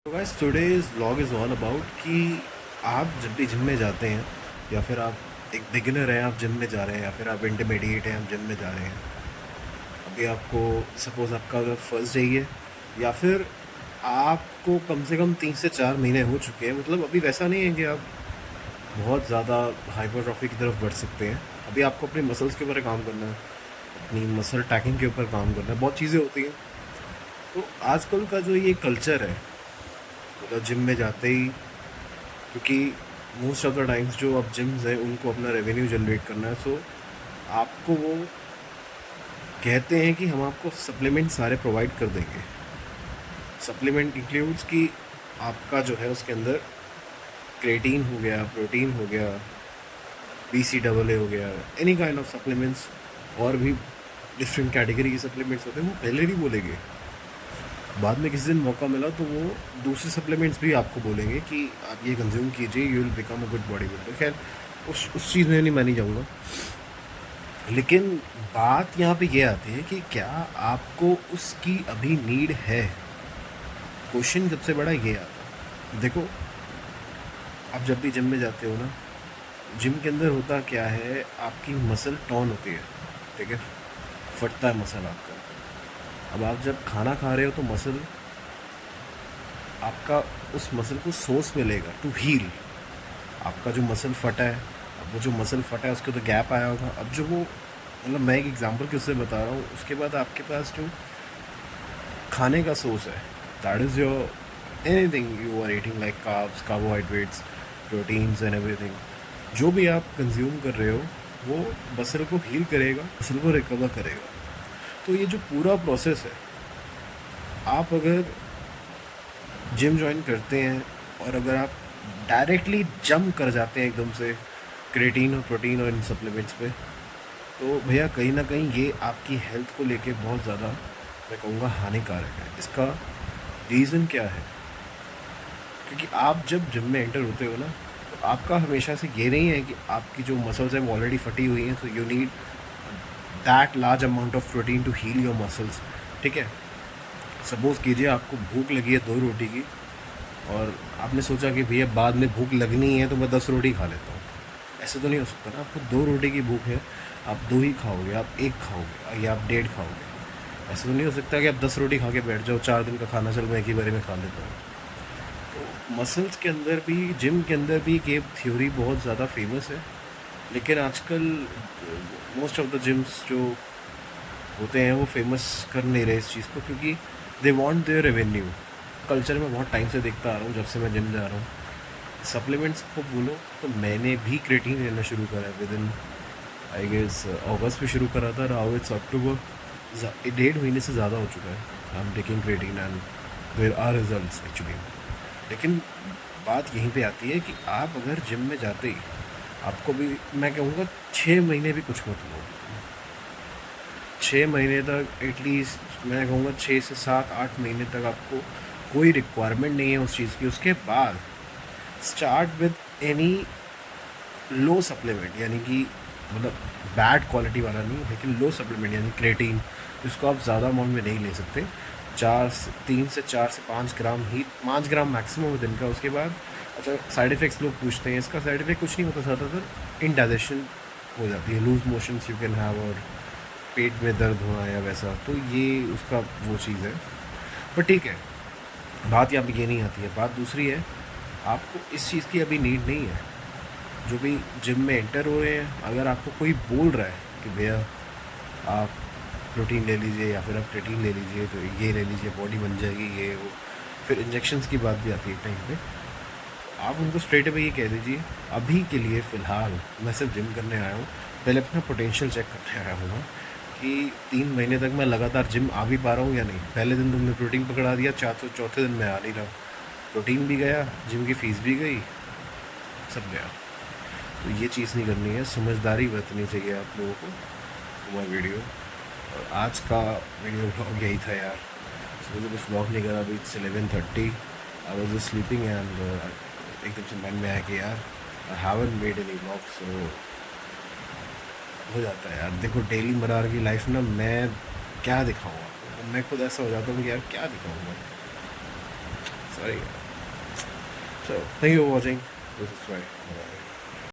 तो guys today's vlog is all about कि आप जब भी जिम में जाते हैं या फिर आप एक बिगिनर हैं, आप जिम में जा रहे हैं, या फिर आप इंटरमीडिएट हैं, आप जिम में जा रहे हैं। अभी आपको सपोज़ आपका अगर फर्स्ट डे ही है, या फिर आपको कम से कम 3 से 4 महीने हो चुके हैं, मतलब अभी वैसा नहीं है कि आप बहुत ज़्यादा हाइपरट्रॉफी की तरफ बढ़ सकते हैं। अभी आपको अपनी मसल्स के ऊपर काम करना है, अपनी मसल टैकिंग के ऊपर काम करना है, बहुत चीज़ें होती हैं। तो आजकल का जो ये कल्चर है, मतलब जिम में जाते ही, क्योंकि मोस्ट ऑफ द टाइम्स जो अब जिम्स हैं उनको अपना रेवेन्यू जनरेट करना है, सो आपको वो कहते हैं कि हम आपको सप्लीमेंट सारे प्रोवाइड कर देंगे। सप्लीमेंट इंक्लूड्स कि आपका जो है उसके अंदर क्रेटीन हो गया, प्रोटीन हो गया, BCAA हो गया, एनी काइंड ऑफ सप्लीमेंट्स, और भी डिफरेंट कैटेगरी के सप्लीमेंट्स होते हैं, वो पहले नहीं बोलेंगे। बाद में किसी दिन मौका मिला तो वो दूसरे सप्लीमेंट्स भी आपको बोलेंगे कि आप ये कंज्यूम कीजिए, you will become a good body builder. खैर, उस चीज़ में नहीं मानी जाऊँगा, लेकिन बात यहाँ पे ये आती है कि क्या आपको उसकी अभी नीड है। क्वेश्चन सबसे बड़ा ये आता है। देखो, आप जब भी जिम में जाते हो ना, जिम के अंदर होता क्या है, आपकी मसल टॉन होती है, ठीक है, फटता है मसल आपका। अब आप जब खाना खा रहे हो तो मसल आपका, उस मसल को सोर्स मिलेगा टू हील। आपका जो मसल फटा है, अब वो जो मसल फटा है उसके तो गैप आया होगा। अब जो वो, मतलब मैं एक एग्जांपल के उससे बता रहा हूँ, उसके बाद आपके पास जो खाने का सोर्स है, that is your anything you are eating, like carbs, carbohydrates, proteins and everything. जो भी आप कंज्यूम कर रहे हो वो मसल को हील करेगा, मसल को रिकवर करेगा। तो ये जो पूरा प्रोसेस है, आप अगर जिम ज्वाइन करते हैं और अगर आप डायरेक्टली जंप कर जाते हैं एकदम से क्रेटीन और प्रोटीन और इन सप्लीमेंट्स पे, तो भैया कहीं ना कहीं ये आपकी हेल्थ को लेके बहुत ज़्यादा, मैं कहूँगा, हानिकारक है। इसका रीज़न क्या है? क्योंकि आप जब जिम में एंटर होते हो ना, तो आपका हमेशा से ये नहीं है कि आपकी जो मसल्स हैं वो ऑलरेडी फटी हुई हैं, so you need that large amount of protein to heal your muscles. ठीक है, सपोज़ कीजिए आपको भूख लगी है 2 रोटी की, और आपने सोचा कि भैया बाद में भूख लगनी है तो मैं 10 रोटी खा लेता हूँ। ऐसे तो नहीं हो सकता ना। आपको 2 रोटी की भूख है, आप 2 ही खाओगे, आप 1 खाओगे या आप 1.5 खाओगे। ऐसे तो नहीं हो सकता कि आप 10 रोटी खा के बैठ जाओ, 4 दिन का खाना चल मैं एक ही बारे में खा लेता हूँ। तो मसल्स के अंदर भी, जिम के अंदर भी ये थ्योरी बहुत ज़्यादा फेमस है, लेकिन आजकल मोस्ट ऑफ द जिम्स जो होते हैं वो फेमस कर नहीं रहे इस चीज़ को, क्योंकि they want their revenue. Culture में बहुत टाइम से देखता आ रहा हूँ, जब से मैं जिम जा रहा हूँ। सप्लीमेंट्स को बोलो तो मैंने भी क्रेटीन लेना शुरू करा है विद इन, आई गेस अगस्त में शुरू करा था, राउ इट्स अक्टूबर, 1.5 महीने से ज़्यादा हो चुका है I am taking creatine and there are results actually. लेकिन बात यहीं पे आती है कि आप अगर जिम में जाते ही आपको भी, मैं कहूँगा, 6 महीने भी कुछ मत लो। 6 महीने तक एटलीस्ट, मैं कहूँगा 6 से 7 8 महीने तक आपको कोई रिक्वायरमेंट नहीं है उस चीज़ की। उसके बाद start with any low supplement, यानी कि मतलब बैड क्वालिटी वाला नहीं, लेकिन लो सप्लीमेंट यानी क्रेटीन, इसको आप ज़्यादा अमाउंट में नहीं ले सकते। 3 से 4 से 5 ग्राम ही, 5 ग्राम मैक्सिमम दिन का। उसके बाद अच्छा, साइड इफ़ेक्ट्स लोग पूछते हैं, इसका साइड इफ़ेक्ट कुछ नहीं होता, ज़्यादातर इनडाइजेशन हो जाती है, loose motions you can have, और पेट में दर्द होना या वैसा, तो ये उसका वो चीज़ है। पर ठीक है, बात यहाँ पे ये नहीं आती है। बात दूसरी है, आपको इस चीज़ की अभी नीड नहीं है। जो भी जिम में एंटर हो रहे हैं, अगर आपको कोई बोल रहा है कि भैया आप प्रोटीन ले लीजिए या फिर आप क्रेटीन ले लीजिए, तो ये ले लीजिए, बॉडी बन जाएगी, ये वो, फिर इंजेक्शंस की बात भी आती है टाइम पे, आप उनको स्ट्रेट अवे ये कह दीजिए, अभी के लिए फ़िलहाल मैं सिर्फ जिम करने आया हूँ, पहले अपना पोटेंशियल चेक करने आया हूँ कि 3 महीने तक मैं लगातार जिम आ भी पा रहा हूँ या नहीं। पहले दिन तुमने प्रोटीन पकड़ा दिया, चौथे दिन मैं आ नहीं रहा, प्रोटीन भी गया, जिम की फ़ीस भी गई, सब गया। तो ये चीज़ नहीं करनी है, समझदारी बरतनी चाहिए आप लोगों को। हमारा वीडियो, और आज का वीडियो ब्लॉग यही था यार। मुझे कुछ ब्लॉग नहीं करा, अभी 11:30, आई वॉज स्लीपिंग एंड एकदम से मन में आया कि यार I haven't made any blog. So हो जाता है यार, देखो डेली मरार की लाइफ में मैं क्या दिखाऊँ आपको, मैं खुद ऐसा हो जाता हूँ कि यार क्या दिखाऊँ मैं। Sorry. So thank you for watching. This is Sway. Bye.